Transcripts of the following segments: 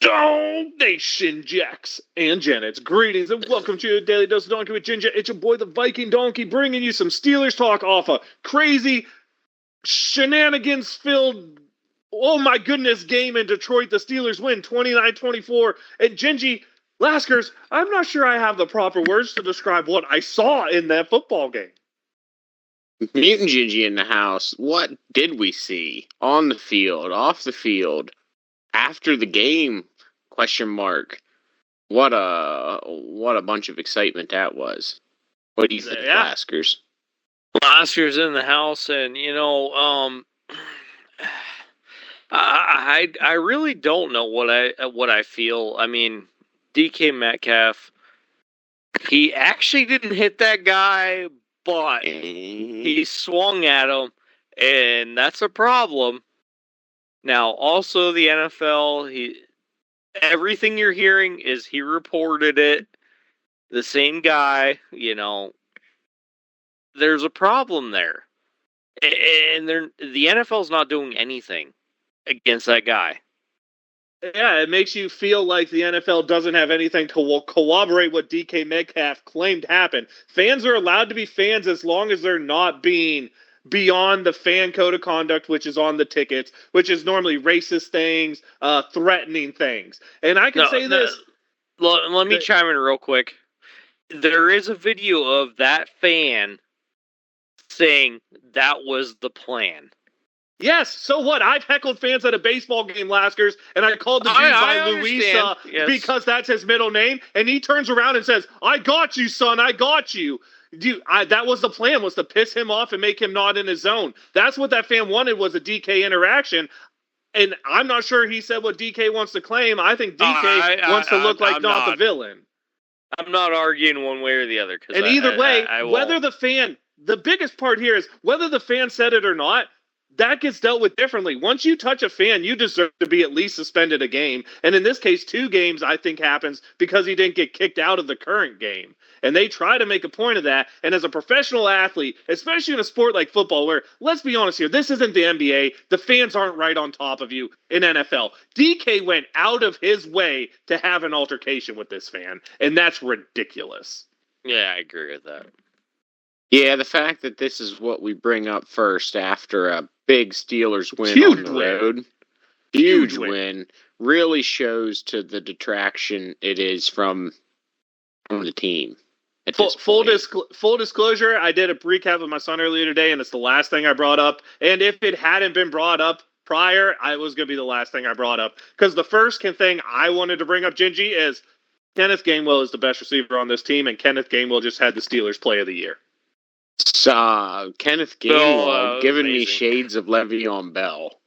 Donation Jacks and Janets, greetings and welcome to your Daily Dose of Donkey with Ginger. It's your boy, the Viking Donkey, bringing you some Steelers talk off a crazy, shenanigans-filled, oh my goodness, game in Detroit. The Steelers win 29-24. And Gingy Laskers, I'm not sure I have the proper words to describe what I saw in that football game. Mutant Gingy in the house. What did we see on the field, off the field, after the game? Question mark. What a bunch of excitement that was. What do you think, Laskers? Laskers in the house, and I really don't know what I feel. I mean, DK Metcalf, he actually didn't hit that guy, but he swung at him, and that's a problem. Now, also the NFL, everything you're hearing is he reported it. The same guy, there's a problem there. And the NFL's not doing anything against that guy. Yeah, it makes you feel like the NFL doesn't have anything to corroborate what DK Metcalf claimed happened. Fans are allowed to be fans as long as they're not being beyond the fan code of conduct, which is on the tickets, which is normally racist things, threatening things. And I can say this. Let me chime in real quick. There is a video of that fan saying that was the plan. Yes, so what? I've heckled fans at a baseball game, Laskers, and I called the dude by Luisa because that's his middle name, and he turns around and says, "I got you, son, I got you." Dude, that was the plan, was to piss him off and make him not in his zone. That's what that fan wanted, was a DK interaction. And I'm not sure he said what DK wants to claim. I think DK wants to look like not the villain. I'm not arguing one way or the other. And either way, whether the fan, the biggest part here is whether the fan said it or not, that gets dealt with differently. Once you touch a fan, you deserve to be at least suspended a game. And in this case, 2 games, I think, happens because he didn't get kicked out of the current game. And they try to make a point of that. And as a professional athlete, especially in a sport like football, where, let's be honest here, this isn't the NBA. The fans aren't right on top of you in NFL. DK went out of his way to have an altercation with this fan. And that's ridiculous. Yeah, I agree with that. Yeah, the fact that this is what we bring up first after a big Steelers win on the road, huge win, really shows to the detraction it is from the team. Full disclosure, I did a recap with my son earlier today, and it's the last thing I brought up. And if it hadn't been brought up prior, it was going to be the last thing I brought up. Because the first thing I wanted to bring up, Gingy, is Kenneth Gainwell is the best receiver on this team, and Kenneth Gainwell just had the Steelers Play of the Year. Kenneth Gainwell giving me shades of Le'Veon Bell.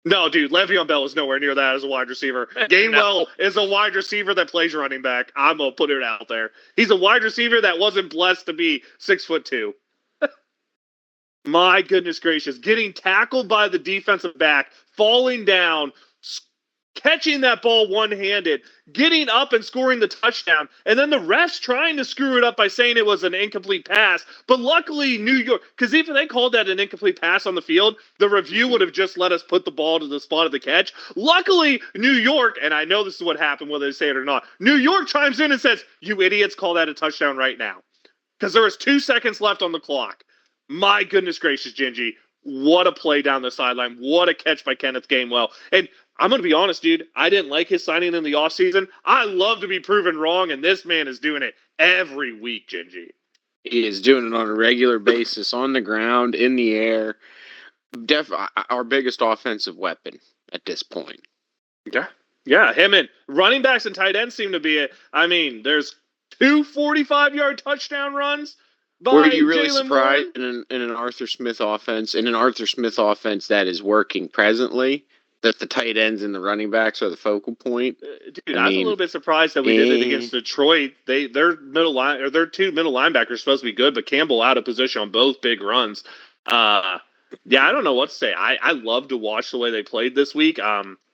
No, dude, Le'Veon Bell is nowhere near that as a wide receiver. Gainwell is a wide receiver that plays running back. I'm going to put it out there. He's a wide receiver that wasn't blessed to be 6'2". My goodness gracious. Getting tackled by the defensive back, falling down, catching that ball one-handed, getting up and scoring the touchdown, and then the refs trying to screw it up by saying it was an incomplete pass. But luckily, New York, because even they called that an incomplete pass on the field, the review would have just let us put the ball to the spot of the catch. Luckily, New York, and I know this is what happened whether they say it or not, New York chimes in and says, "You idiots, call that a touchdown right now." Because there was 2 seconds left on the clock. My goodness gracious, Gingy. What a play down the sideline. What a catch by Kenneth Gainwell. And I'm going to be honest, dude. I didn't like his signing in the offseason. I love to be proven wrong, and this man is doing it every week, Gingy. He is doing it on a regular basis, on the ground, in the air. Our biggest offensive weapon at this point. Yeah, him and running backs and tight ends seem to be it. I mean, there's 2 45-yard touchdown runs. Were you really surprised in an Arthur Smith offense, that is working presently, that the tight ends and the running backs are the focal point? Dude, I was a little bit surprised that we did it against Detroit. Their 2 middle linebackers are supposed to be good, but Campbell out of position on both big runs. Yeah, I don't know what to say. I love to watch the way they played this week.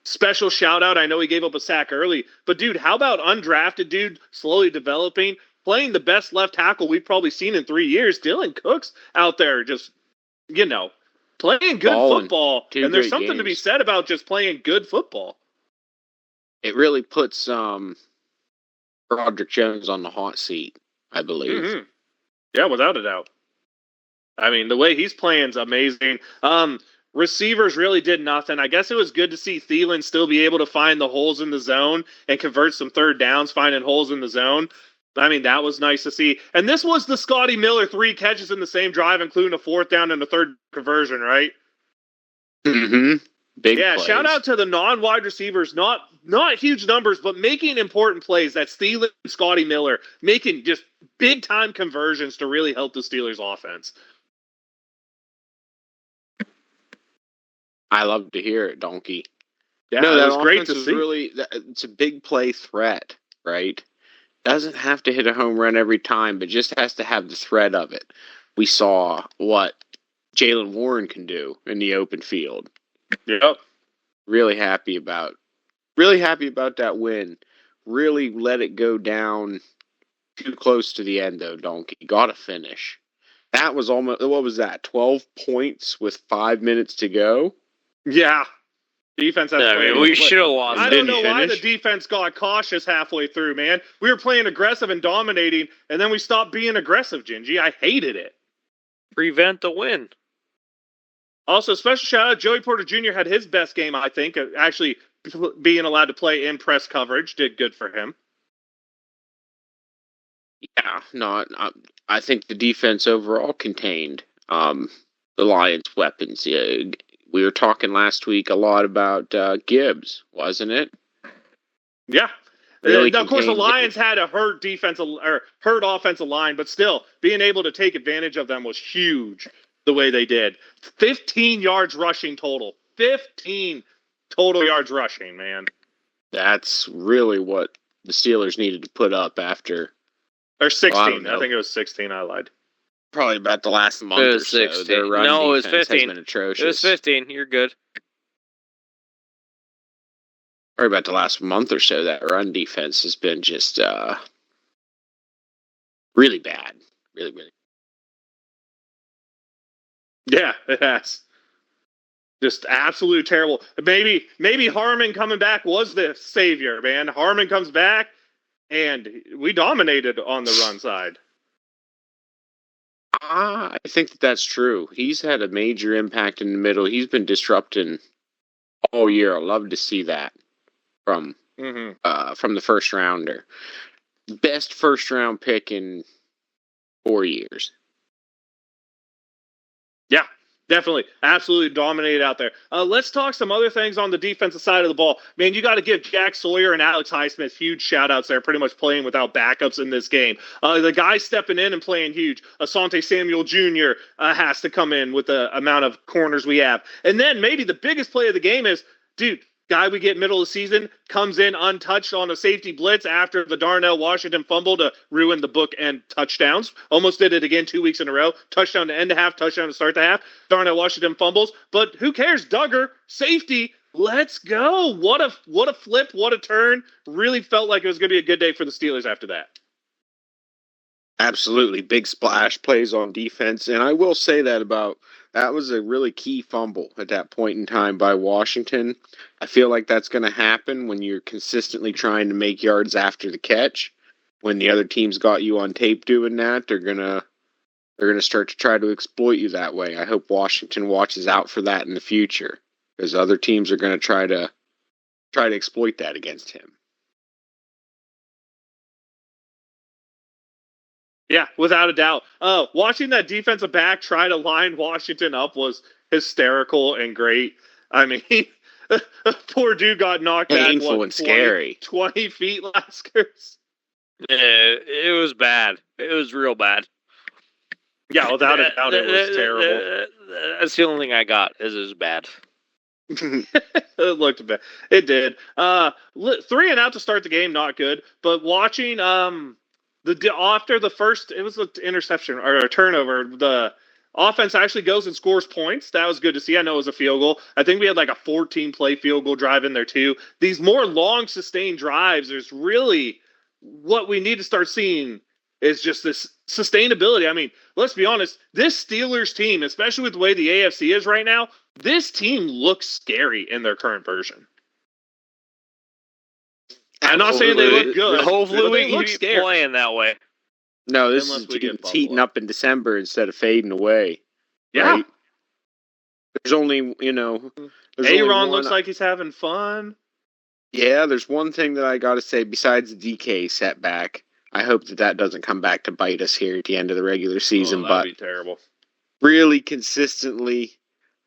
Special shout out. I know he gave up a sack early, but dude, how about undrafted dude slowly developing? Playing the best left tackle we've probably seen in 3 years. Dylan Cook's out there just, playing good football. And there's something to be said about just playing good football. it really puts Broderick Jones on the hot seat, I believe. Mm-hmm. Yeah, without a doubt. I mean, the way he's playing is amazing. Receivers really did nothing. I guess it was good to see Thielen still be able to find the holes in the zone and convert some third downs, finding holes in the zone. I mean, that was nice to see. And this was the Scotty Miller 3 catches in the same drive, including a 4th down and a 3rd conversion, right? Mm-hmm. Big Yeah, plays. shout out to the non-wide receivers, not huge numbers, but making important plays. That's Thielen and Scotty Miller making just big-time conversions to really help the Steelers' offense. I love to hear it, Donkey. Yeah, no, that that was great to offense is see. really, it's a big play threat, right? Doesn't have to hit a home run every time, but just has to have the threat of it. We saw what Jaylen Warren can do in the open field. Yep. Really happy about that win. Really let it go down too close to the end, though, Donkey. Got to finish. That was almost, what was that, 12 points with 5 minutes to go? Yeah. Defense has played. We should have lost. I don't know why the defense got cautious halfway through, man. We were playing aggressive and dominating, and then we stopped being aggressive, Gingy. I hated it. Prevent the win. Also, special shout out, Joey Porter Jr. had his best game, I think. Actually, being allowed to play in press coverage did good for him. Yeah, no, I think the defense overall contained the Lions' weapons. We were talking last week a lot about Gibbs, wasn't it? Yeah. Really of course, the Lions Gibbs. had a hurt offensive line, but still, being able to take advantage of them was huge the way they did. 15 yards rushing total. 15 total yards rushing, man. That's really what the Steelers needed to put up after. Or 16. Well, I think it was 16. I lied. Probably about the last month or so. 16. Their run No, it was defense 15. has been atrocious. It was 15. You're good. Or about the last month or so, that run defense has been just really bad. Really, really. Yeah, it has. Just absolute terrible. Maybe Harmon coming back was the savior, man. Harmon comes back, and we dominated on the run side. I think that's true. He's had a major impact in the middle. He's been disrupting all year. I love to see that from the first rounder. Best first round pick in 4 years. Yeah, definitely. Absolutely dominated out there. Let's talk some other things on the defensive side of the ball. Man, you got to give Jack Sawyer and Alex Highsmith huge shout-outs there, pretty much playing without backups in this game. The guys stepping in and playing huge. Asante Samuel Jr. Has to come in with the amount of corners we have. And then maybe the biggest play of the game is, dude, guy we get middle of the season comes in untouched on a safety blitz after the Darnell Washington fumble to ruin the book and touchdowns. Almost did it again 2 weeks in a row. Touchdown to end the half, touchdown to start the half. Darnell Washington fumbles. But who cares? Duggar, safety, let's go. What a flip, what a turn. Really felt like it was going to be a good day for the Steelers after that. Absolutely. Big splash plays on defense. And I will say that was a really key fumble at that point in time by Washington. I feel like that's going to happen when you're consistently trying to make yards after the catch. When the other team's got you on tape doing that, they're going to start to try to exploit you that way. I hope Washington watches out for that in the future, because other teams are going to try to exploit that against him. Yeah, without a doubt. Watching that defensive back try to line Washington up was hysterical and great. I mean, poor dude got knocked back. Painful and scary. 20 feet last curse. It was bad. It was real bad. Yeah, without a doubt, it was terrible. That's the only thing I got. Is it was bad. It looked bad. It did. 3 and out to start the game, not good. But watching after the first, it was an interception or a turnover. The offense actually goes and scores points. That was good to see. I know it was a field goal. I think we had like a 14-play field goal drive in there too. These more long, sustained drives, there's really what we need to start seeing is just this sustainability. I mean, let's be honest. This Steelers team, especially with the way the AFC is right now, this team looks scary in their current version. I'm not saying they look good. Hopefully but we they look keep scary. playing that way. No, this Unless is we get it's heating Buffalo. up in December instead of fading away. Yeah. Right? There's only, there's only Aaron one- looks like he's having fun. Yeah, there's one thing that I got to say besides the DK setback. I hope that doesn't come back to bite us here at the end of the regular season, that'd but be terrible. really consistently,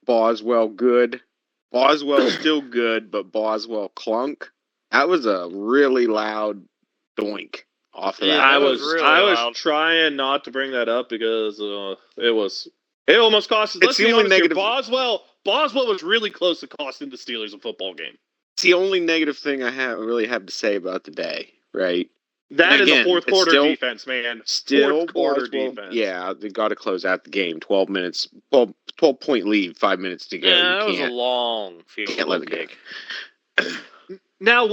Boswell good. Boswell still good, but Boswell clunk. That was a really loud doink off of Yeah, that. I that was was really I was loud. trying not to bring that up because it almost cost us. It's Let's the be only honest here, negative- Boswell was really close to costing the Steelers a football game. It's the only negative thing I really have to say about the day, right? That And is again, a fourth it's quarter still- defense, man. Still, Fourth quarter Boswell, defense. yeah, they got to close out the game. 12 minutes, 12-point lead, 5 minutes to go. Yeah, You that was a can't- long field can't let goal it go. kick. Now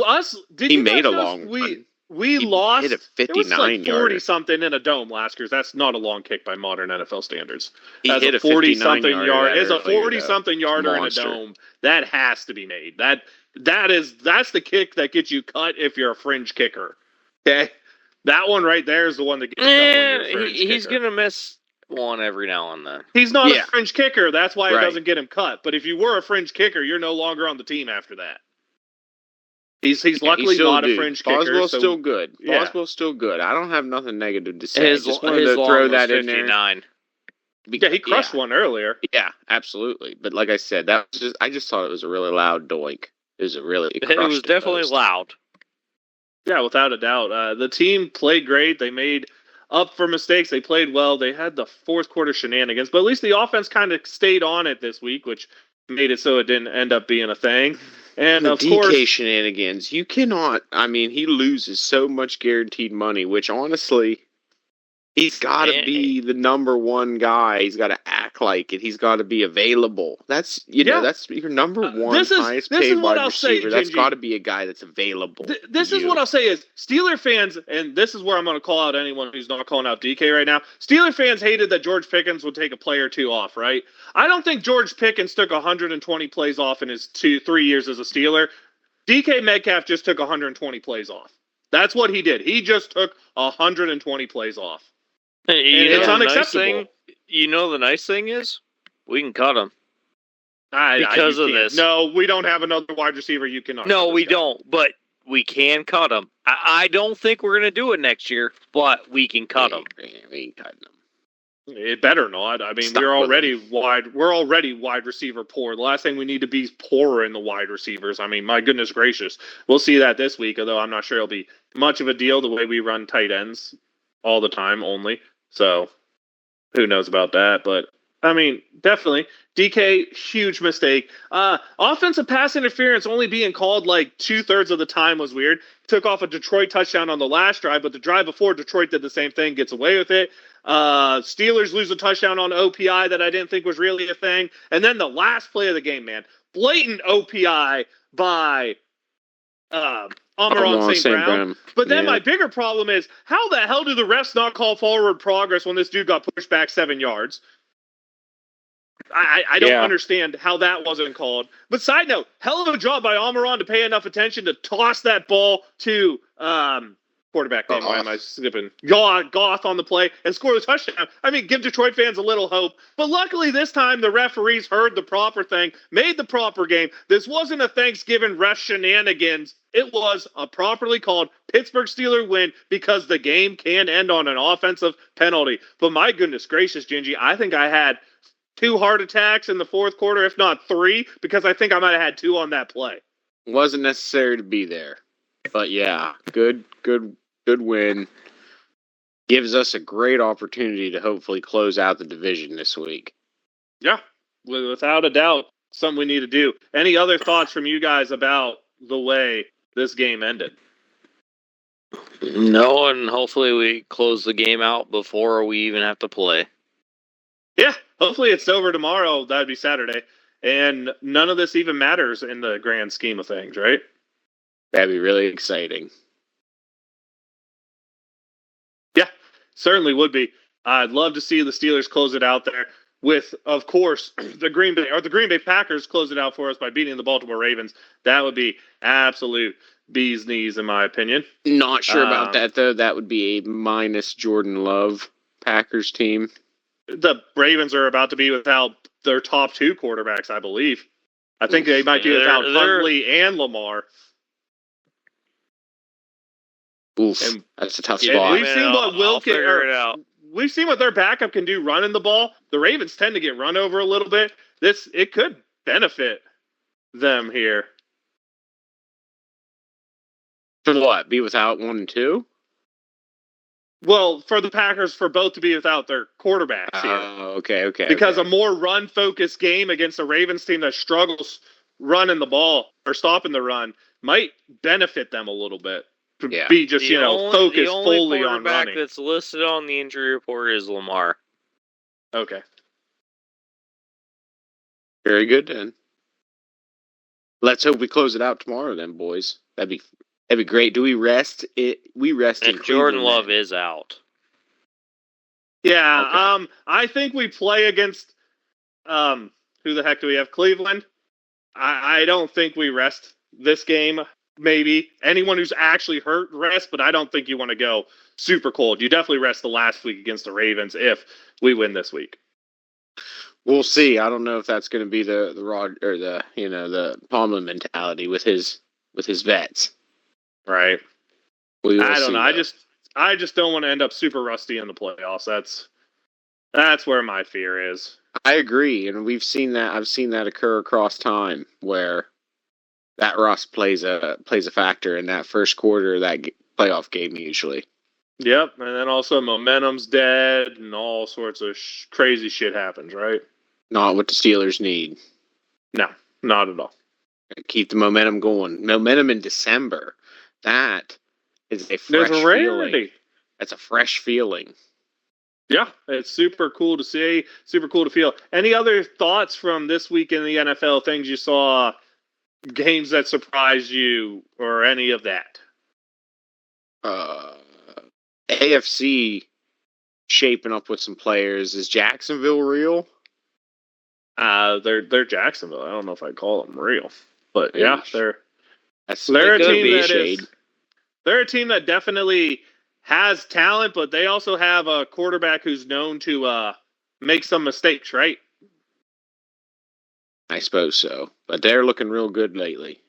did He you made guys a notice long one. we He lost. hit a It was 59 like 40 yarder. something in a dome last year. That's not a long kick by modern NFL standards. He That's hit a 40 59 something yarder yard. that It's a earlier, 40 though. something yarder in a Monster. dome. That has to be made. That's the kick that gets you cut if you're a fringe kicker. Okay? That one right there is the one that gets cut when you're a fringe He's kicker. gonna miss one every now and then. He's not Yeah. a fringe kicker. That's why it Right. doesn't get him cut. But if you were a fringe kicker, you're no longer on the team after that. He's luckily still not a dude. fringe kicker. Boswell's so still good. yeah. Boswell's still good. I don't have nothing negative to say. His Just wanted to long throw was that in there. 59. Yeah, he crushed one earlier. Yeah, absolutely. But like I said, that was I just thought it was a really loud doink. It was a really It was definitely most. loud. Yeah, without a doubt. The team played great. They made up for mistakes. They played well. They had the fourth quarter shenanigans, but at least the offense kind of stayed on it this week, which made it so it didn't end up being a thing. And the of DK course, shenanigans. You cannot. I mean, he loses so much guaranteed money, which honestly, he's got to be the number one guy. He's got to act like it. He's got to be available. That's that's your number one this is highest what paid wide I'll say, receiver. That's Gingy. got to be a guy that's available. This to is you. what I'll say is Steeler fans, and this is where I'm going to call out anyone who's not calling out DK right now. Steeler fans hated that George Pickens would take a play or two off, right? I don't think George Pickens took 120 plays off in his 3 years as a Steeler. DK Metcalf just took 120 plays off. That's what he did. He just took 120 plays off. And it's the unacceptable. The nice thing is, we can cut him. Because of this. No, we don't have another wide receiver you cannot. No, cut this we guy. don't. But we can cut him. I don't think we're going to do it next year, but we can cut him. We ain't cutting him. It better not. I mean, Stop we're with already wide. We're already wide receiver poor. The last thing we need to be is poorer in the wide receivers. I mean, my goodness gracious, we'll see that this week. Although I'm not sure it'll be much of a deal the way we run tight ends all the time only. So who knows about that? But I mean, definitely DK, huge mistake. Offensive pass interference only being called like 2/3 of the time was weird. Took off a Detroit touchdown on the last drive, but the drive before Detroit did the same thing, gets away with it. Steelers lose a touchdown on OPI that I didn't think was really a thing. And then the last play of the game, man, blatant OPI by Amon St. Brown. But then my bigger problem is, how the hell do the refs not call forward progress when this dude got pushed back 7 yards? I don't understand how that wasn't called. But side note, hell of a job by Almiron to pay enough attention to toss that ball to quarterback name. Why am I skipping? Goff on the play and score the touchdown. I mean, give Detroit fans a little hope. But luckily this time the referees heard the proper thing, made the proper game. This wasn't a Thanksgiving ref shenanigans. It was a properly called Pittsburgh Steelers win because the game can end on an offensive penalty. But my goodness gracious, Gingy, I think I had 2 heart attacks in the fourth quarter, if not 3, because I think I might have had 2 on that play. Wasn't necessary to be there. But yeah, good win. Gives us a great opportunity to hopefully close out the division this week. Yeah, without a doubt, something we need to do. Any other thoughts from you guys about the way this game ended? No, and hopefully we close the game out before we even have to play. Yeah, hopefully it's over tomorrow. That'd be Saturday. And none of this even matters in the grand scheme of things, right? That'd be really exciting. Yeah, certainly would be. I'd love to see the Steelers close it out there with, of course, the Green Bay Packers close it out for us by beating the Baltimore Ravens. That would be absolute bee's knees, in my opinion. Not sure about that, though. That would be a minus Jordan Love Packers team. The Ravens are about to be without their top 2 quarterbacks, I believe. I think they might be without Huntley and Lamar. Oof, and that's a tough spot. We've seen what we've seen what their backup can do running the ball. The Ravens tend to get run over a little bit. It could benefit them here. For what? Be without 1 and 2? Well, for the Packers, for both to be without their quarterbacks here. Oh, okay. Because a more run-focused game against a Ravens team that struggles running the ball or stopping the run might benefit them a little bit. To be just, focused fully on running. The only quarterback that's listed on the injury report is Lamar. Okay. Very good, then. Let's hope we close it out tomorrow, then, boys. That'd be great. Do we rest? We rest in And Jordan Cleveland, Love then. is out. Yeah, okay. I think we play against who the heck do we have? Cleveland. I don't think we rest this game. Maybe anyone who's actually hurt rest, but I don't think you want to go super cold. You definitely rest the last week against the Ravens if we win this week. We'll see. I don't know if that's going to be the Rod or the Tomlin mentality with his vets. Right. I don't know. I just don't want to end up super rusty in the playoffs. That's where my fear is. I agree, and we've seen that. I've seen that occur across time where that rust plays a factor in that first quarter of that playoff game usually. Yep, and then also momentum's dead, and all sorts of crazy shit happens. Right. Not what the Steelers need. No, not at all. Keep the momentum going. Momentum in December. That is a fresh feeling. That's a fresh feeling. Yeah, it's super cool to see. Super cool to feel. Any other thoughts from this week in the NFL? Things you saw, games that surprised you, or any of that? AFC shaping up with some players. Is Jacksonville real? They're Jacksonville. I don't know if I'd call them real, but yeah, they're a team they're a team that definitely has talent, but they also have a quarterback who's known to make some mistakes, right? I suppose so, but they're looking real good lately.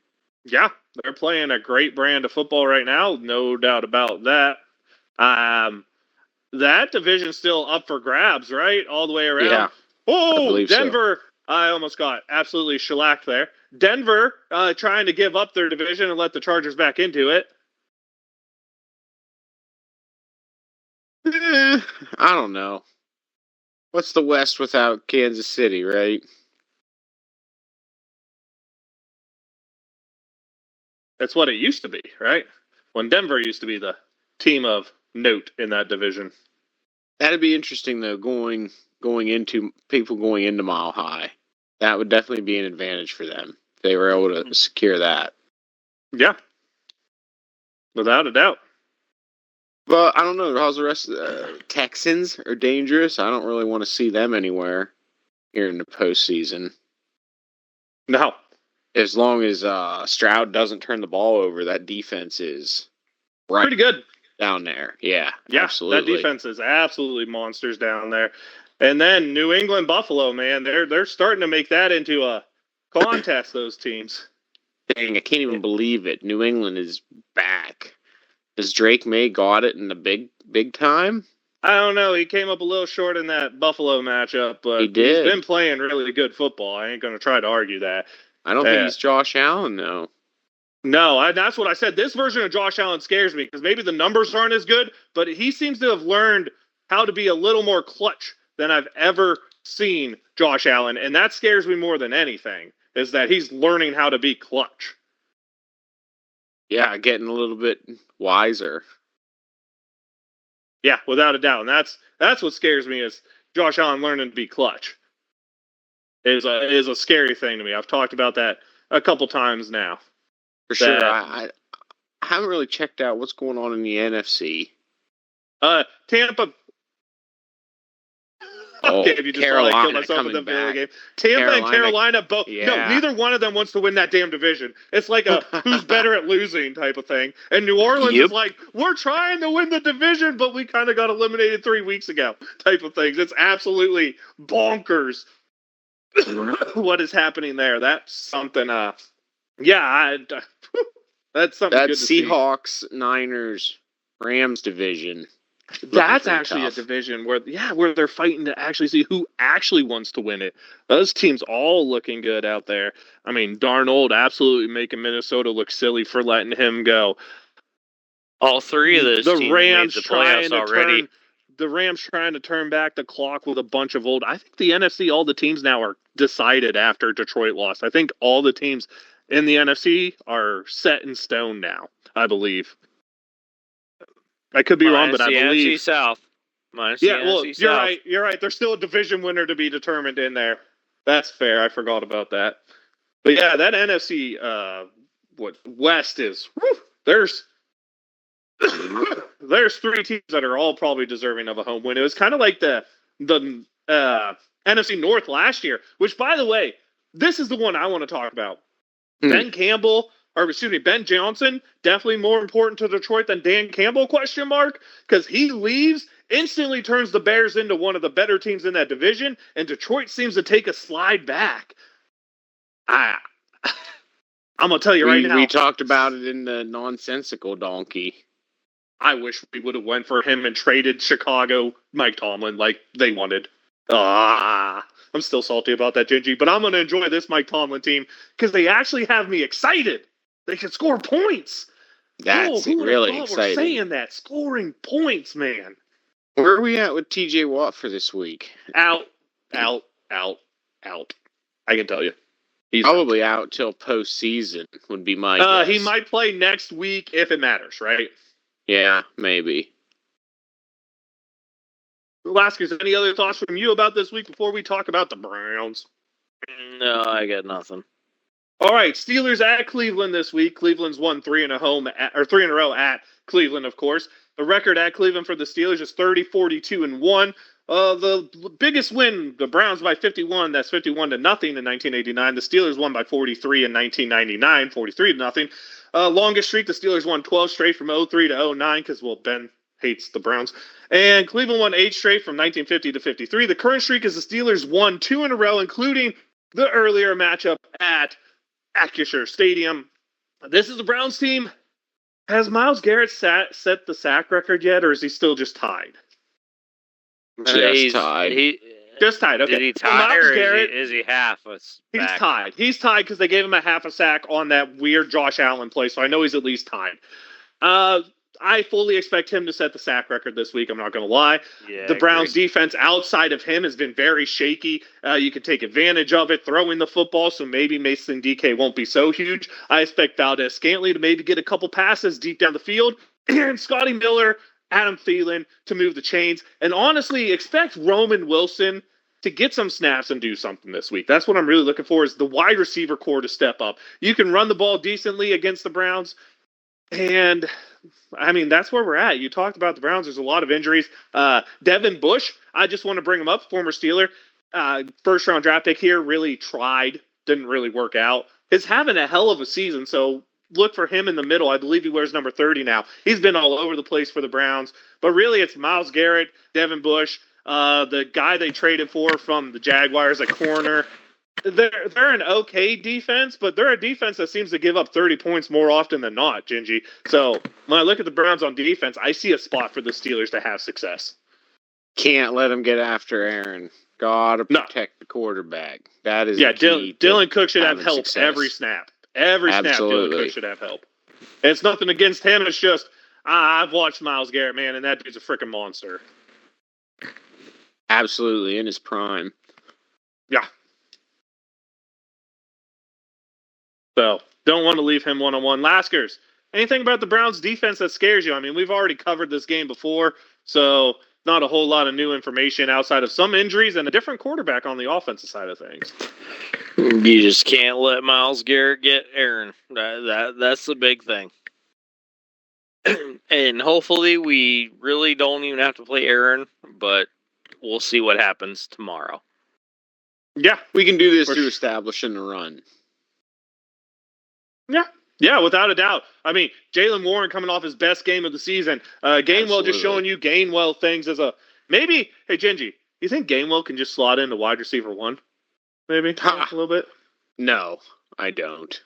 Yeah, they're playing a great brand of football right now, no doubt about that. That division's still up for grabs, right? All the way around. Yeah. Oh, Denver. So. I almost got absolutely shellacked there. Denver trying to give up their division and let the Chargers back into it. I don't know. What's the West without Kansas City, right? That's what it used to be, right? When Denver used to be the team of note in that division. That'd be interesting, though, going into Mile High. That would definitely be an advantage for them if they were able to secure that. Yeah. Without a doubt. Well, I don't know. How's the rest of the Texans are dangerous? I don't really want to see them anywhere here in the postseason. No. As long as Stroud doesn't turn the ball over, that defense is right pretty good down there. Yeah, absolutely. That defense is absolutely monsters down there. And then New England, Buffalo, man, they're starting to make that into a contest. Those teams. Dang, I can't even believe it. New England is back. Has Drake May got it in the big time? I don't know. He came up a little short in that Buffalo matchup, but he did. He's been playing really good football. I ain't going to try to argue that. I don't think he's Josh Allen, though. No, that's what I said. This version of Josh Allen scares me because maybe the numbers aren't as good, but he seems to have learned how to be a little more clutch than I've ever seen Josh Allen, and that scares me more than anything, is that he's learning how to be clutch. Yeah, getting a little bit wiser. Yeah, without a doubt. And that's what scares me is Josh Allen learning to be clutch. Is a scary thing to me. I've talked about that a couple times now. For sure. I haven't really checked out what's going on in the NFC. Tampa. Oh, if you just saw I killed Carolina myself in the coming video back. game. Tampa and Carolina both. Yeah. No, neither one of them wants to win that damn division. It's like a who's better at losing type of thing. And New Orleans is like, we're trying to win the division, but we kind of got eliminated 3 weeks ago type of things. It's absolutely bonkers what is happening there. That's something. That's something. That good to see. Seahawks, Niners, Rams division. That's actually tough. a division where they're fighting to actually see who actually wants to win it. Those teams all looking good out there. I mean, Darnold absolutely making Minnesota look silly for letting him go. All three of those teams Rams made the playoffs already. The Rams trying to turn back the clock with a bunch of old. I think the NFC, all the teams now are decided after Detroit lost. I think all the teams in the NFC are set in stone now, I believe. I could be wrong, but I believe. NFC South. You're right. You're right. There's still a division winner to be determined in there. That's fair. I forgot about that. But yeah, that NFC West is. There's 3 teams that are all probably deserving of a home win. It was kind of like the NFC North last year, which, by the way, this is the one I want to talk about. Ben Johnson, definitely more important to Detroit than Dan Campbell, ? Because he leaves, instantly turns the Bears into one of the better teams in that division, and Detroit seems to take a slide back. I'm going to tell you right now. We talked about it in the nonsensical donkey. I wish we would have went for him and traded Chicago Mike Tomlin like they wanted. I'm still salty about that, Gingy, but I'm going to enjoy this Mike Tomlin team because they actually have me excited. They can score points. That's really exciting. We're saying that. Scoring points, man. Where are we at with TJ Watt for this week? Out. I can tell you. He's probably out till postseason would be my guess. He might play next week if it matters, right? Yeah, maybe. Laskers, any other thoughts from you about this week before we talk about the Browns? No, I got nothing. All right, Steelers at Cleveland this week. Cleveland's won 3 in a row at Cleveland, of course. The record at Cleveland for the Steelers is 30-42-1. The biggest win, the Browns by 51. That's 51-0 in 1989. The Steelers won by 43 in 1999, 43-0. Longest streak, the Steelers won 12 straight from 03 to 09 because, Ben hates the Browns. And Cleveland won 8 straight from 1950 to 53. The current streak is the Steelers won 2 in a row, including the earlier matchup at Acrisure Stadium. This is the Browns team. Has Myles Garrett set the sack record yet, or is he still just tied? Just tied. Just tied. Okay. Did he tie, or is he half a sack? He's tied. He's tied because they gave him a half a sack on that weird Josh Allen play, so I know he's at least tied. I fully expect him to set the sack record this week. I'm not going to lie. Yeah, the Browns' defense outside of him has been very shaky. You can take advantage of it throwing the football, so maybe Mason DK won't be so huge. I expect Valdez-Scantling to maybe get a couple passes deep down the field, and Scotty Miller, Adam Thielen to move the chains. And honestly, expect Roman Wilson to get some snaps and do something this week. That's what I'm really looking for, is the wide receiver core to step up. You can run the ball decently against the Browns, and I mean, that's where we're at. You talked about the Browns. There's a lot of injuries. Devin Bush, I just want to bring him up, former Steeler. First-round draft pick here, really tried. Didn't really work out. Is having a hell of a season, so look for him in the middle. I believe he wears number 30 now. He's been all over the place for the Browns. But really, it's Myles Garrett, Devin Bush, the guy they traded for from the Jaguars, a corner. They're an okay defense, but they're a defense that seems to give up 30 points more often than not, Gingy. So when I look at the Browns on defense, I see a spot for the Steelers to have success. Can't let them get after Aaron. Gotta protect the quarterback. That is Dylan Cook should have help success. every snap. Every snap, Dylan Cook should have help. And it's nothing against him. It's just I've watched Myles Garrett, man, and that dude's a freaking monster. Absolutely, in his prime. Yeah. So, don't want to leave him one-on-one. Laskers, anything about the Browns' defense that scares you? I mean, we've already covered this game before, so not a whole lot of new information outside of some injuries and a different quarterback on the offensive side of things. You just can't let Myles Garrett get Aaron. That's the big thing. And hopefully we really don't even have to play Aaron, but we'll see what happens tomorrow. Yeah, We can do this For to sure. establish in the run. yeah, without a doubt. I mean, Jalen Warren coming off his best game of the season. Gainwell just Absolutely. showing you Gainwell things as a maybe. Hey, Gingy, you think Gainwell can just slot into wide receiver 1? Maybe Ha. a little bit. No, I don't.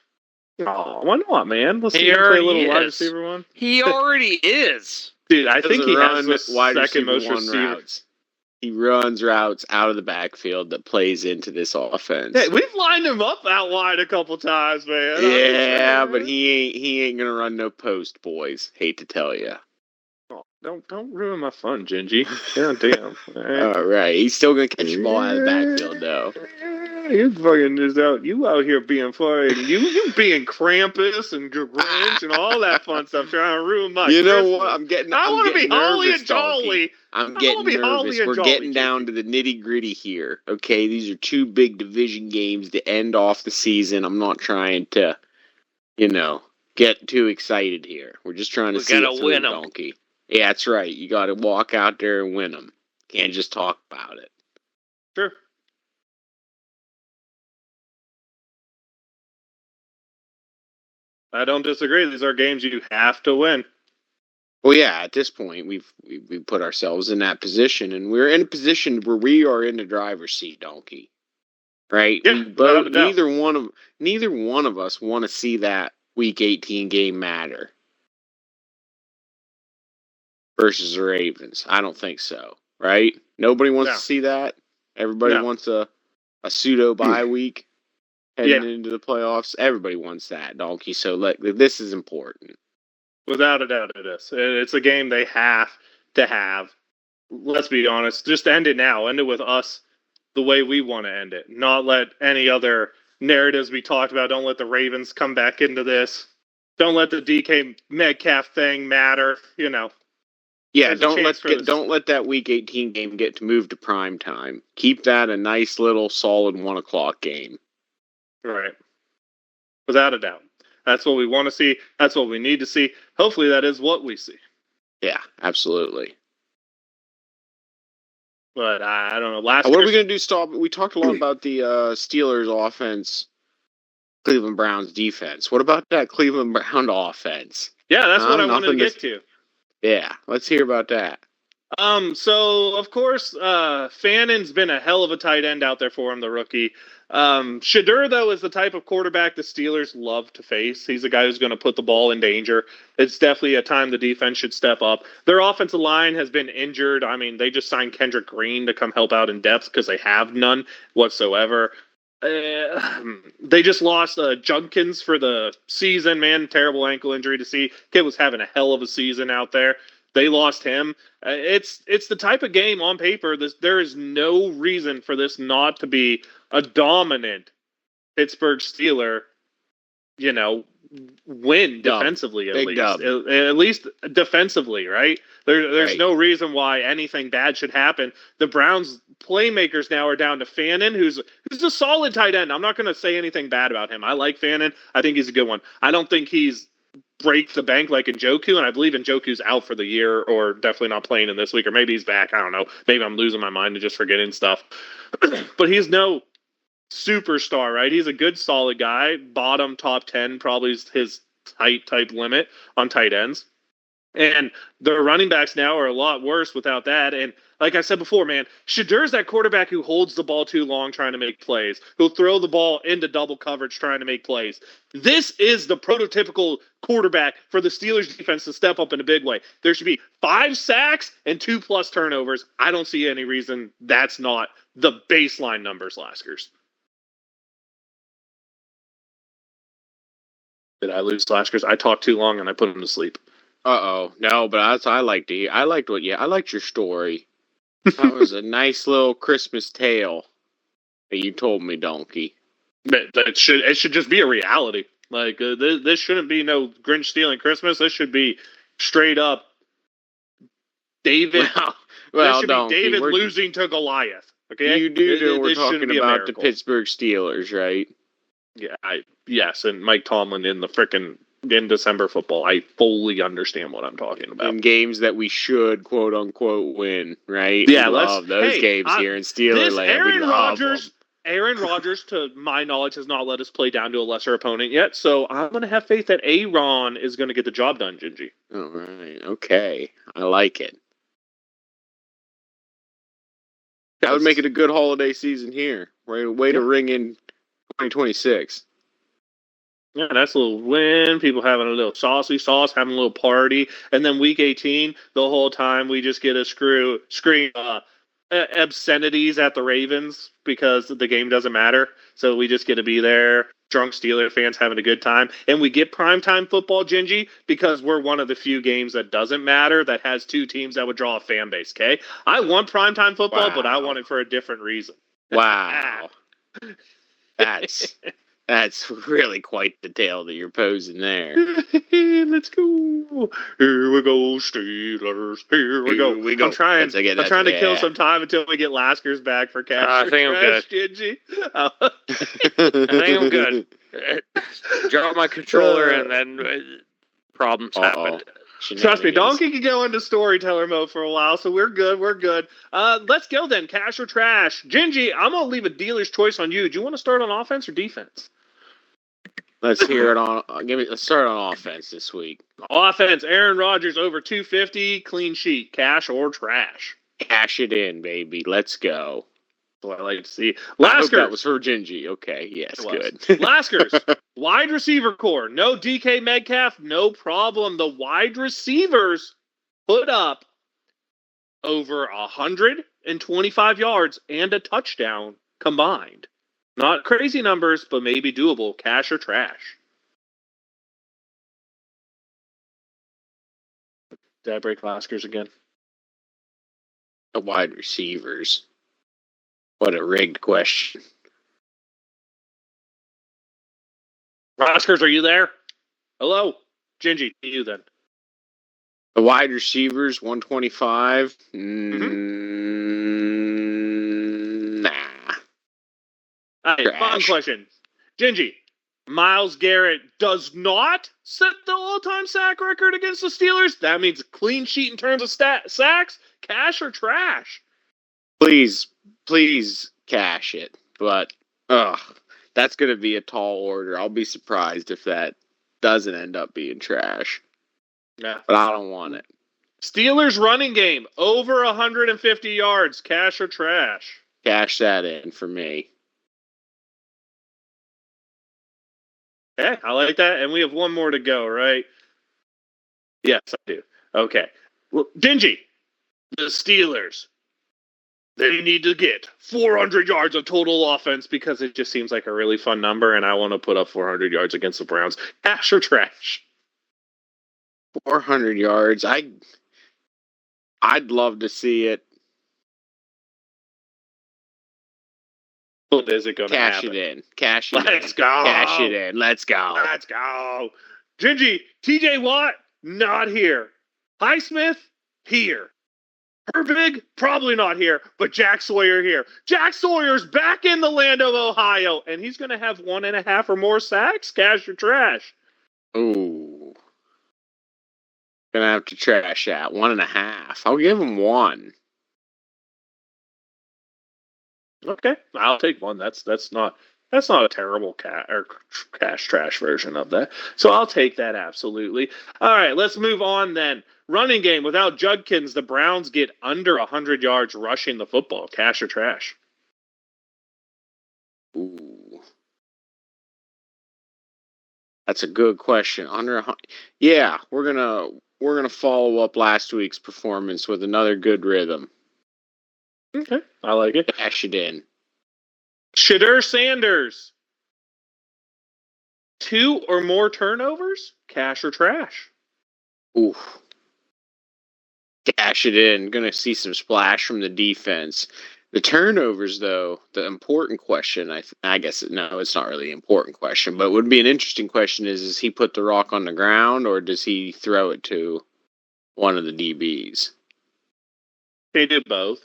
Oh, why not, man? Let's see He him play a already little wide is. receiver 1. He already is. Dude, I think he has Doesn't the run wide second receiver most 1 receiver. routes. He runs routes out of the backfield that plays into this offense. Hey, we've lined him up out wide a couple times, man. Yeah, but he ain't gonna run no post, boys. Hate to tell you. Oh, don't ruin my fun, Gingy. God damn. All right. All right, he's still gonna catch the ball out of the backfield though. You fucking just out. You out here being fucking. You being Krampus and Grinch and all that fun stuff, trying to ruin my. You know Christmas. what? I'm getting. I I'm want to getting be holly nervous, and jolly. I'm I getting wanna be holly nervous. and We're jolly, getting down to the nitty gritty here. Okay, these are 2 big division games to end off the season. I'm not trying to, get too excited here. We're just trying to We see gotta it through, win 'em. Donkey. Yeah, that's right. You got to walk out there and win them. Can't just talk about it. Sure. I don't disagree. These are games you have to win. Well, yeah. At this point, we've put ourselves in that position, and we're in a position where we are in the driver's seat, Donkey. Right? Yeah, We without both a doubt. neither one of us want to see that Week 18 game matter versus the Ravens. I don't think so. Right? Nobody wants No. to see that. Everybody No. wants a pseudo bye week heading Yeah. into the playoffs. Everybody wants that, Donkey. So this is important. Without a doubt, it is. It's a game they have to have. Let's be honest. Just end it now. End it with us the way we want to end it. Not let any other narratives be talked about. Don't let the Ravens come back into this. Don't let the DK Metcalf thing matter. Yeah, There's a chance for this. don't let that Week 18 game get to move to prime time. Keep that a nice little solid 1:00 game. Right. Without a doubt. That's what we want to see. That's what we need to see. Hopefully that is what we see. Yeah, absolutely. But I don't know. Last What are we going to do? Stop. We talked a lot about the Steelers offense, Cleveland Browns defense. What about that Cleveland Brown offense? Yeah, that's what I wanted to Nothing get to. Yeah, let's hear about that. So of course, Fannon's been a hell of a tight end out there for him, the rookie. Shadur, though, is the type of quarterback the Steelers love to face. He's a guy who's going to put the ball in danger. It's definitely a time the defense should step up. Their offensive line has been injured. I mean, they just signed Kendrick Green to come help out in depth because they have none whatsoever. They just lost Judkins for the season, man. Terrible ankle injury to see. Kid was having a hell of a season out there. They lost him. It's the type of game on paper. There is no reason for this not to be a dominant Pittsburgh Steeler, win defensively at Big least. dub. At least defensively, right? There's Right. no reason why anything bad should happen. The Browns playmakers now are down to Fannin, who's a solid tight end. I'm not going to say anything bad about him. I like Fannin. I think he's a good one. I don't think he's break the bank like Njoku, and I believe Njoku's out for the year or definitely not playing in this week, or maybe he's back. I don't know. Maybe I'm losing my mind and just forgetting stuff. But he's no superstar, right? He's a good, solid guy. Bottom top 10 probably is his type limit on tight ends. And the running backs now are a lot worse without that. And like I said before, man, Shadur's that quarterback who holds the ball too long trying to make plays. Who'll throw the ball into double coverage trying to make plays. This is the prototypical quarterback for the Steelers defense to step up in a big way. There should be 5 sacks and 2+ turnovers. I don't see any reason that's not the baseline numbers, Laskers. Did I lose Laskers? I talked too long and I put him to sleep. No, but I liked it. I liked your story. That was a nice little Christmas tale that you told me, Donkey. It should just be a reality. Like this shouldn't be no Grinch stealing Christmas. This should be straight up David. Well, this should Donkey, be David losing to Goliath. Okay, you do know we're this shouldn't talking be a about the miracle. Pittsburgh Steelers, right? Yeah, yes, and Mike Tomlin in the frickin' in December football. I fully understand what I'm talking about. In games that we should, quote unquote, win, right? Yeah, we love those games here in Steelerland. We love them. Aaron Rodgers, to my knowledge, has not let us play down to a lesser opponent yet. So I'm going to have faith that Aaron is going to get the job done, Gingy. All right. Okay. I like it. That would make it a good holiday season here. Way to ring in 2026. Yeah, that's a little win. People having a little saucy sauce, having a little party. And then week 18, the whole time we just get a scream obscenities at the Ravens because the game doesn't matter. So we just get to be there, drunk Steeler fans having a good time. And we get primetime football, Gingy, because we're one of the few games that doesn't matter, that has two teams that would draw a fan base, okay? I want primetime football, but I want it for a different reason. Wow. That's really quite the tale that you're posing there. Let's go. Here we go, Steelers. Here we go. I'm trying to kill some time until we get Laskers back for cash. I think I'm good. Gingy. I think I'm good. Drop my controller and then problems happened. Trust me, Donkey can go into storyteller mode for a while, so we're good. Let's go then. Cash or trash. Gingy, I'm going to leave a dealer's choice on you. Do you want to start on offense or defense? Let's hear it on. Let's start on offense this week. Offense, Aaron Rodgers over 250, clean sheet. Cash or trash? Cash it in, baby. Let's go. That's what I like to see. I hope that was for Gingy. Okay, yes, good. Laskers, wide receiver core. No DK Metcalf, no problem. The wide receivers put up over 125 yards and a touchdown combined. Not crazy numbers, but maybe doable. Cash or trash? Did I break Laskers again? The wide receivers. What a rigged question. Laskers, are you there? Hello? Gingy, you then. The wide receivers, 125. Nah. All right, fun question. Gingy, Myles Garrett does not set the all-time sack record against the Steelers. That means a clean sheet in terms of sacks. Cash or trash? Please cash it. But, that's going to be a tall order. I'll be surprised if that doesn't end up being trash. Yeah. But I don't want it. Steelers running game, over 150 yards. Cash or trash? Cash that in for me. Okay, I like that. And we have one more to go, right? Yes, I do. Okay. Well, Gingy, the Steelers, they need to get 400 yards of total offense because it just seems like a really fun number, and I want to put up 400 yards against the Browns. Cash or trash? 400 yards. I'd love to see it. What is it going to happen? Cash it in. Let's go. Cash it in. Let's go. Let's go. Gingy, TJ Watt, not here. Highsmith, here. Herbig, probably not here, but Jack Sawyer here. Jack Sawyer's back in the land of Ohio, and he's going to have 1.5 or more sacks. Cash or trash? Ooh. Gonna have to trash that. 1.5. I'll give him 1. Okay, I'll take 1. That's not a terrible cash trash version of that. So I'll take that absolutely. All right, let's move on then. Running game without Judkins, the Browns get under 100 yards rushing the football. Cash or trash? Ooh. That's a good question. Yeah, we're gonna follow up last week's performance with another good rhythm. Okay, I like it. Cash it in. Shadur Sanders. 2 or more turnovers? Cash or trash? Ooh. Cash it in. Gonna see some splash from the defense. The turnovers, though, the important question, I guess, no, it's not really an important question, but would be an interesting question is, does he put the rock on the ground or does he throw it to one of the DBs? He did both.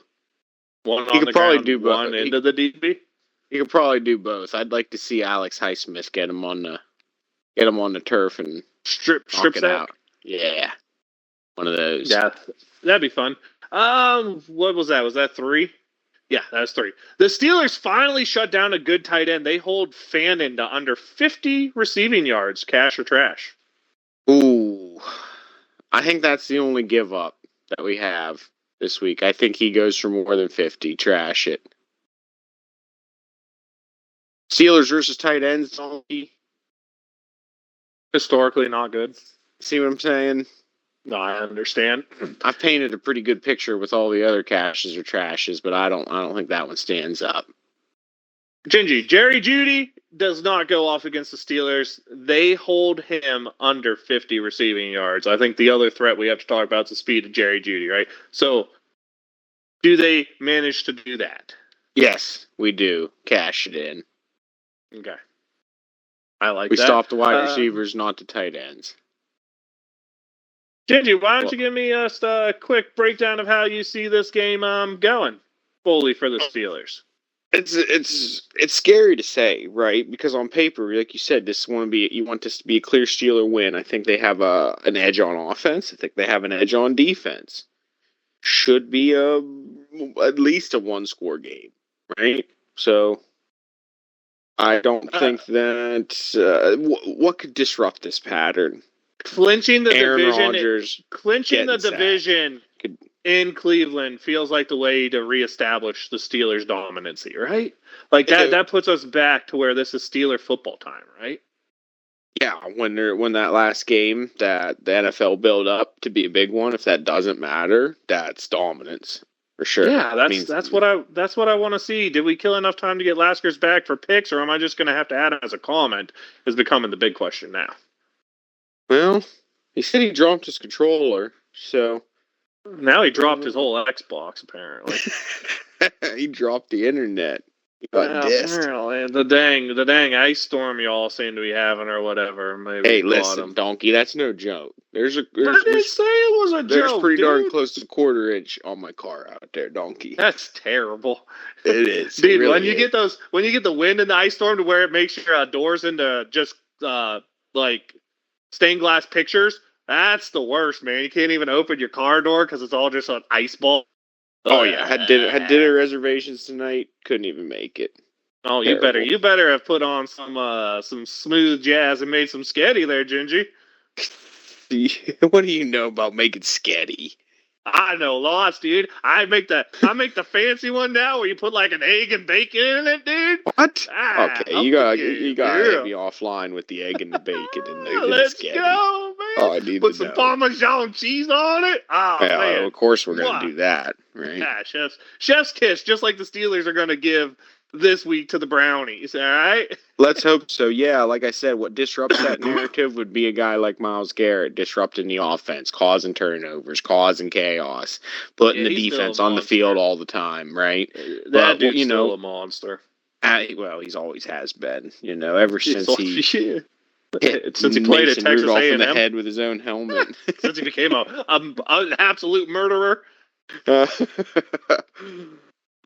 One he on could the probably ground, do both. one into the DB. He could probably do both. I'd like to see Alex Highsmith get him on the turf and Strip Knock it sack. out. Yeah. One of those. Yeah, that'd be fun. What was that? Was that 3? Yeah, that was 3. The Steelers finally shut down a good tight end. They hold Fannin to under 50 receiving yards, cash or trash. Ooh. I think that's the only give up that we have this week. I think he goes for more than 50. Trash it. Steelers versus tight ends. Donkey. Historically not good. See what I'm saying? No, I understand. I've painted a pretty good picture with all the other cashes or trashes, but I don't think that one stands up. Gingy, Jerry Jeudy does not go off against the Steelers. They hold him under 50 receiving yards. I think the other threat we have to talk about is the speed of Jerry Jeudy, right? So, do they manage to do that? Yes, we do. Cash it in. Okay. I like We that. stop the wide receivers, not the tight ends. Gingy, why don't you give me a quick breakdown of how you see this game going fully for the Steelers? It's scary to say, right? Because on paper, like you said, you want this to be a clear Steeler win. I think they have an edge on offense. I think they have an edge on defense. Should be at least a 1-score game, right? So I don't think that what could disrupt this pattern. Clinching the Aaron division, Rodgers clinching the getting division in Cleveland feels like the way to reestablish the Steelers' dominancy, right? Like that puts us back to where this is Steeler football time, right? Yeah, when that last game that the NFL built up to be a big one, if that doesn't matter, that's dominance for sure. Yeah, that's what I want to see. Did we kill enough time to get Laskers back for picks, or am I just going to have to add it as a comment? Is becoming the big question now. Well, he said he dropped his controller, so now he dropped his whole Xbox. Apparently, he dropped the internet. Apparently, the dang ice storm y'all seem to be having, or whatever. Maybe hey, listen, donkey, that's no joke. I didn't say it was a joke. There's pretty darn dude. close to 1/4 inch on my car out there, donkey. That's terrible. It is, dude. It really when you get the wind and the ice storm to where it makes your doors into just like stained glass pictures, that's the worst, man. You can't even open your car door because it's all just an ice ball. Oh yeah, had dinner reservations tonight. Couldn't even make it. Oh, you better have put on some smooth jazz and made some sketty there, Gingy. What do you know about making sketty? I know lots, dude. I make the fancy one now where you put like an egg and bacon in it, dude. What? Okay, you gotta be offline with the egg and the bacon and the Let's sketty. Go, man. Oh, I need put to some know. Parmesan cheese on it. Oh, yeah, man. of course we're gonna do that, right? Yeah, chef's kiss, just like the Steelers are gonna give this week to the Brownies. All right. Let's hope so. Yeah, like I said, what disrupts that narrative would be a guy like Myles Garrett disrupting the offense, causing turnovers, causing chaos, putting the defense on the field all the time, right? That dude's still a monster. Well, he's always has been, ever since he played at Texas Rudolph A&M in the head with his own helmet. Since he became an absolute murderer.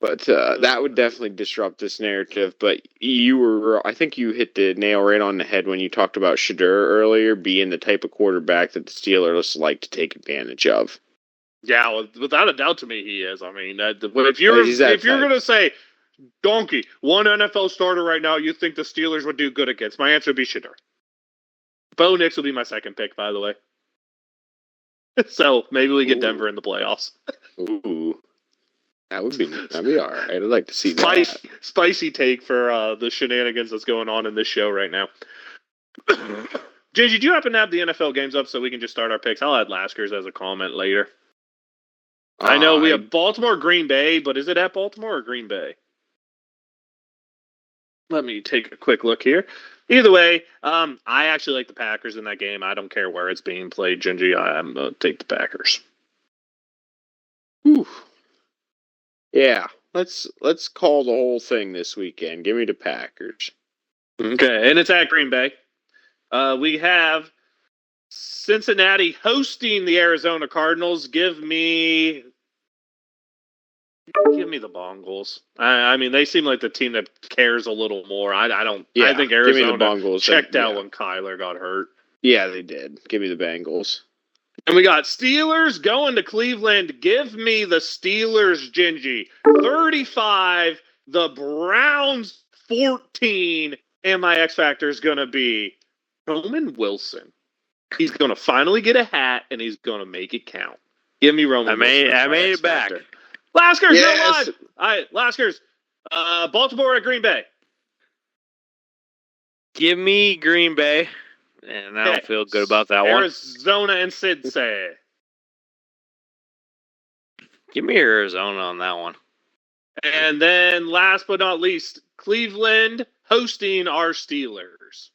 But that would definitely disrupt this narrative. But I think you hit the nail right on the head when you talked about Shedeur earlier being the type of quarterback that the Steelers like to take advantage of. Yeah, without a doubt, to me, he is. I mean, if you're going to say, Donkey, one NFL starter right now you think the Steelers would do good against, my answer would be Shedeur. Bo Nix will be my second pick, by the way. So maybe we get Denver in the playoffs. Ooh. That'd be all right. I'd like to see that. Spicy take for the shenanigans that's going on in this show right now. Gingy, do you happen to have the NFL games up so we can just start our picks? I'll add Laskers as a comment later. I know we have Baltimore, Green Bay, but is it at Baltimore or Green Bay? Let me take a quick look here. Either way, I actually like the Packers in that game. I don't care where it's being played, Gingy. I'm going to take the Packers. Whew. Yeah, let's call the whole thing this weekend. Give me the Packers. Okay, and it's at Green Bay. We have Cincinnati hosting the Arizona Cardinals. Give me the Bengals. I mean, they seem like the team that cares a little more. I don't. Yeah, I think Arizona checked out when Kyler got hurt. Yeah, they did. Give me the Bengals. And we got Steelers going to Cleveland. Give me the Steelers, Gingy. 35, the Browns 14. And my X Factor is going to be Roman Wilson. He's going to finally get a hat, and he's going to make it count. Give me Roman Wilson. I made it back. Laskers, Yes. you're alive. All right, Laskers. Baltimore at Green Bay. Give me Green Bay. And I don't feel good about that one. Arizona and Cincy. Give me Arizona on that one. And then last but not least, Cleveland hosting our Steelers.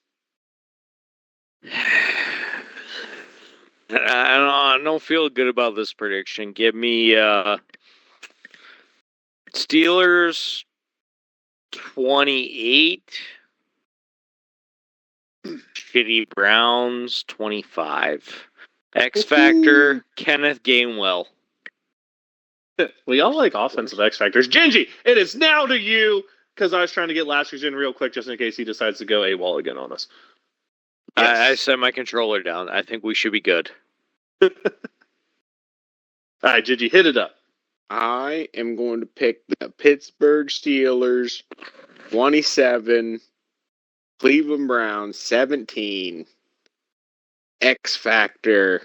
I don't feel good about this prediction. Give me Steelers 28. Shitty Browns 25. X Factor Kenneth Gainwell. We all like offensive X Factors. Gingy, it is now to you, because I was trying to get Laskers in real quick just in case he decides to go AWOL again on us. Yes. I set my controller down. I think we should be good. All right, Gingy, hit it up. I am going to pick the Pittsburgh Steelers 27, Cleveland Browns 17, X Factor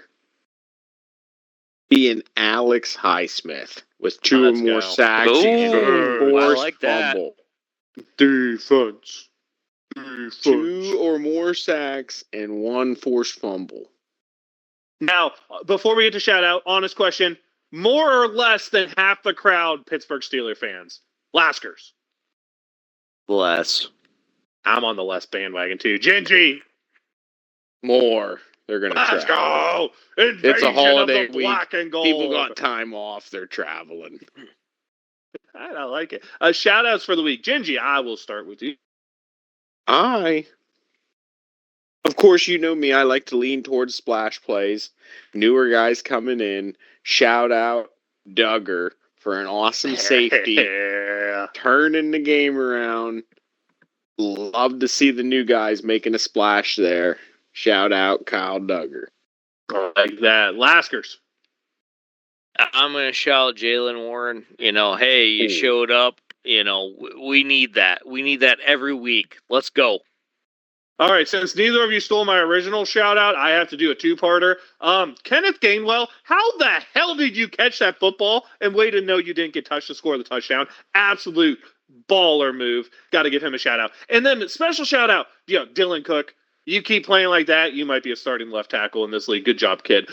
being Alex Highsmith with 2 or Let's more go. sacks and Ooh, a I forced like that. fumble. Defense. 2 or more sacks and 1 forced fumble. Now, before we get to shout out, honest question. More or less than half the crowd Pittsburgh Steelers fans. Laskers. Bless. I'm on the less bandwagon too. Gingy. More. They're going to Let's travel. go. Invasion It's a holiday of the black and gold. People got time off. They're traveling. I like it. Shout outs for the week. Gingy, I will start with you. Of course, you know me. I like to lean towards splash plays. Newer guys coming in. Shout out Duggar for an awesome safety. Yeah. Turning the game around. Love to see the new guys making a splash there. Shout out Kyle Duggar. Like that. Laskers. I'm going to shout Jalen Warren. Hey, you showed up. We need that. We need that every week. Let's go. All right, since neither of you stole my original shout out, I have to do a two-parter. Kenneth Gainwell, how the hell did you catch that football and wait to know you didn't get touched to score the touchdown? Absolute baller move. Got to give him a shout out. And then special shout out, Dylan Cook. You keep playing like that, you might be a starting left tackle in this league. Good job, kid.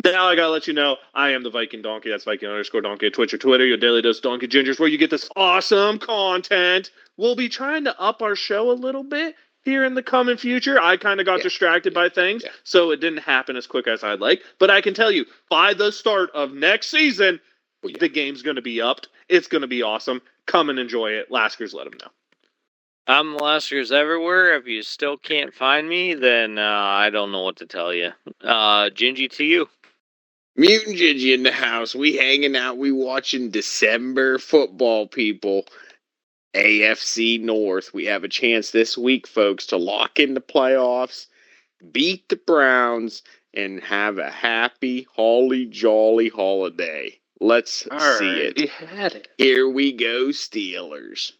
Now I got to let you know, I am the Viking Donkey. That's Viking_Donkey at Twitch or Twitter. Your daily dose Donkey Gingers, where you get this awesome content. We'll be trying to up our show a little bit here in the coming future. I kind of got distracted by things, so it didn't happen as quick as I'd like. But I can tell you, by the start of next season, the game's going to be upped. It's going to be awesome. Come and enjoy it. Laskers, let them know. I'm Laskers everywhere. If you still can't find me, then I don't know what to tell you. Gingy to you. Mutant Gingy in the house. We hanging out. We watching December football, people. AFC North. We have a chance this week, folks, to lock in the playoffs, beat the Browns, and have a happy, holly jolly holiday. Let's see it. You had it. Here we go, Steelers.